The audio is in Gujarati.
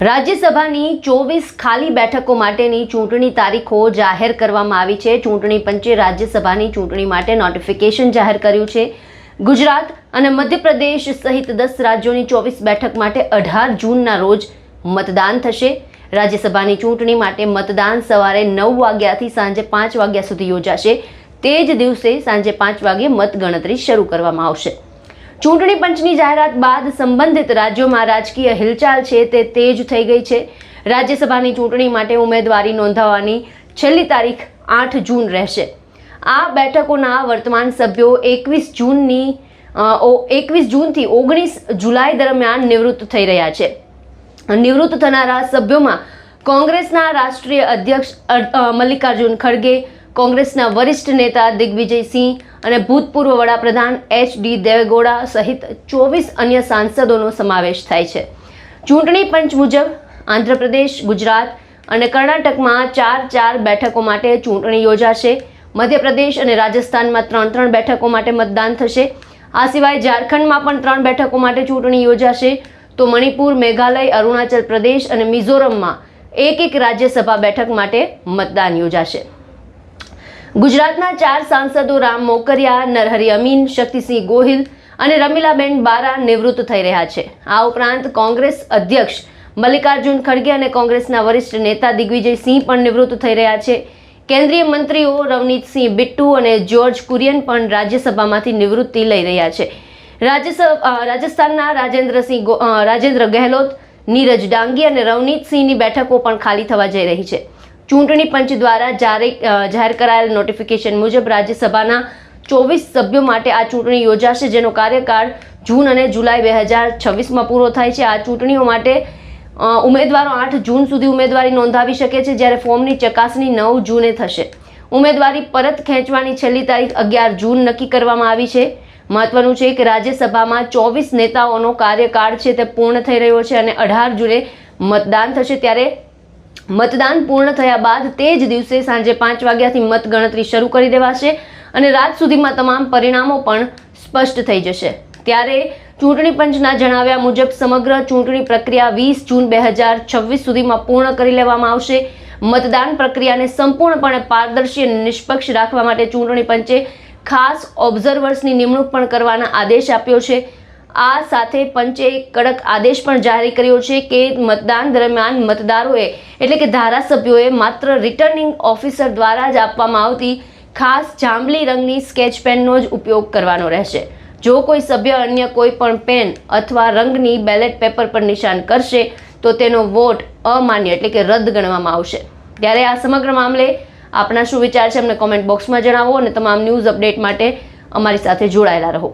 રાજ્યસભાની 24 ખાલી બેઠકો માટેની ચૂંટણી તારીખો જાહેર કરવામાં આવી છે। ચૂંટણી પંચે રાજ્યસભાની ચૂંટણી માટે નોટિફિકેશન જાહેર કર્યું છે। ગુજરાત અને મધ્યપ્રદેશ સહિત 10 રાજ્યોની 24 બેઠક માટે 18 જૂનના રોજ મતદાન થશે। રાજ્યસભાની ચૂંટણી માટે મતદાન સવારે 9 વાગ્યાથી સાંજે 5 વાગ્યા સુધી યોજાશે। તે જ દિવસે સાંજે 5 વાગ્યે મતગણતરી શરૂ કરવામાં આવશે। ચૂંટણી પંચની જાહેરાત બાદ સંબંધિત રાજ્યોમાં રાજકીય હિલચાલ છે તે તેજ થઈ ગઈ છે। રાજ્યસભાની ચૂંટણી માટે ઉમેદવારી નોંધાવવાની છેલ્લી તારીખ 8 જૂન રહેશે। આ બેઠકોના વર્તમાન સભ્યો 21 જૂનથી 19 જુલાઈ દરમિયાન નિવૃત્ત થઈ રહ્યા છે। નિવૃત્ત થનારા સભ્યોમાં કોંગ્રેસના રાષ્ટ્રીય અધ્યક્ષ મલ્લિકાર્જુન ખડગે, કોંગ્રેસના વરિષ્ઠ નેતા દિગ્વિજયસિંહ અને ભૂતપૂર્વ વડાપ્રધાન એચ.ડી. દેવેગૌડા સહિત 24 અન્ય સાંસદોનો સમાવેશ થાય છે। ચૂંટણી પંચ મુજબ આંધ્રપ્રદેશ, ગુજરાત અને કર્ણાટકમાં 4 બેઠકો માટે ચૂંટણી યોજાશે। મધ્યપ્રદેશ અને રાજસ્થાનમાં 3 બેઠકો માટે મતદાન થશે। આ સિવાય ઝારખંડમાં પણ 3 બેઠકો માટે ચૂંટણી યોજાશે, તો મણિપુર, મેઘાલય, અરુણાચલ પ્રદેશ અને મિઝોરમમાં એક રાજ્યસભા બેઠક માટે મતદાન યોજાશે। ગુજરાતના 4 સાંસદો રામ મોકરિયા, નરહરી અમીન, શક્તિસિંહ ગોહિલ અને રમીલાબેન બારા નિવૃત્ત થઈ રહ્યા છે। આ ઉપરાંત કોંગ્રેસ અધ્યક્ષ મલ્લિકાર્જુન ખડગે અને કોંગ્રેસના વરિષ્ઠ નેતા દિગ્વિજયસિંહ પણ નિવૃત્ત થઈ રહ્યા છે। કેન્દ્રીય મંત્રીઓ રવનીતસિંહ બિટ્ટુ અને જ્યોર્જ કુરિયન પણ રાજ્યસભામાંથી નિવૃત્તિ લઈ રહ્યા છે। રાજસ્થાનના રાજેન્દ્ર ગહેલોત, નીરજ ડાંગી અને રવનીતસિંહની બેઠકો પણ ખાલી થવા જઈ રહી છે। ચૂંટણી પંચ દ્વારા જાહેર કરાયેલ નોટિફિકેશન મુજબ રાજ્યસભાના 24 સભ્યો માટે આ ચૂંટણી યોજાશે, જેનો કાર્યકાળ જૂન અને જુલાઈ 2026માં પૂરો થાય છે। આ ચૂંટણીઓ માટે ઉમેદવારો 8 જૂન સુધી ઉમેદવારી નોંધાવી શકે છે, જ્યારે ફોર્મની ચકાસણી 9 જૂને થશે। ઉમેદવારી પરત ખેંચવાની છેલ્લી તારીખ 11 જૂન નક્કી કરવામાં આવી છે। મહત્વનું છે કે રાજ્યસભામાં 24 નેતાઓનો કાર્યકાળ છે તે પૂર્ણ થઈ રહ્યો છે અને 18 જૂને મતદાન થશે। ત્યારે મતદાન પૂર્ણ થયા બાદ તે જ દિવસે સાંજે 5 વાગ્યાથી મતગણતરી શરૂ કરી દેવાશે અને રાત સુધીમાં તમામ પરિણામો પણ સ્પષ્ટ થઈ જશે। ત્યારે ચૂંટણી પંચના જણાવ્યા મુજબ સમગ્ર ચૂંટણી પ્રક્રિયા 20 જૂન 2026 સુધીમાં પૂર્ણ કરી લેવામાં આવશે। મતદાન પ્રક્રિયાને સંપૂર્ણપણે પારદર્શી અને નિષ્પક્ષ રાખવા માટે ચૂંટણી પંચે ખાસ ઓબ્ઝર્વર્સની નિમણૂક પણ કરવાના આદેશ આપ્યો છે। આ સાથે પંચે એક કડક આદેશ પણ જારી કર્યો છે કે મતદાન દરમિયાન મતદારોએ એટલે કે ધારાસભ્યોએ માત્ર રિટર્નિંગ ઓફિસર દ્વારા જ આપવામાં આવતી ખાસ જાંબલી રંગની સ્કેચ પેનનો જ ઉપયોગ કરવાનો રહેશે। જો કોઈ સભ્ય અન્ય કોઈ પણ પેન અથવા રંગની બેલેટ પેપર પર નિશાન કરશે તો તેનો વોટ અમાન્ય એટલે કે રદ ગણવામાં આવશે। ત્યારે આ સમગ્ર મામલે આપના શું વિચાર છે અમને કોમેન્ટ બોક્સમાં જણાવો અને તમામ ન્યૂઝ અપડેટ માટે અમારી સાથે જોડાયેલા રહો।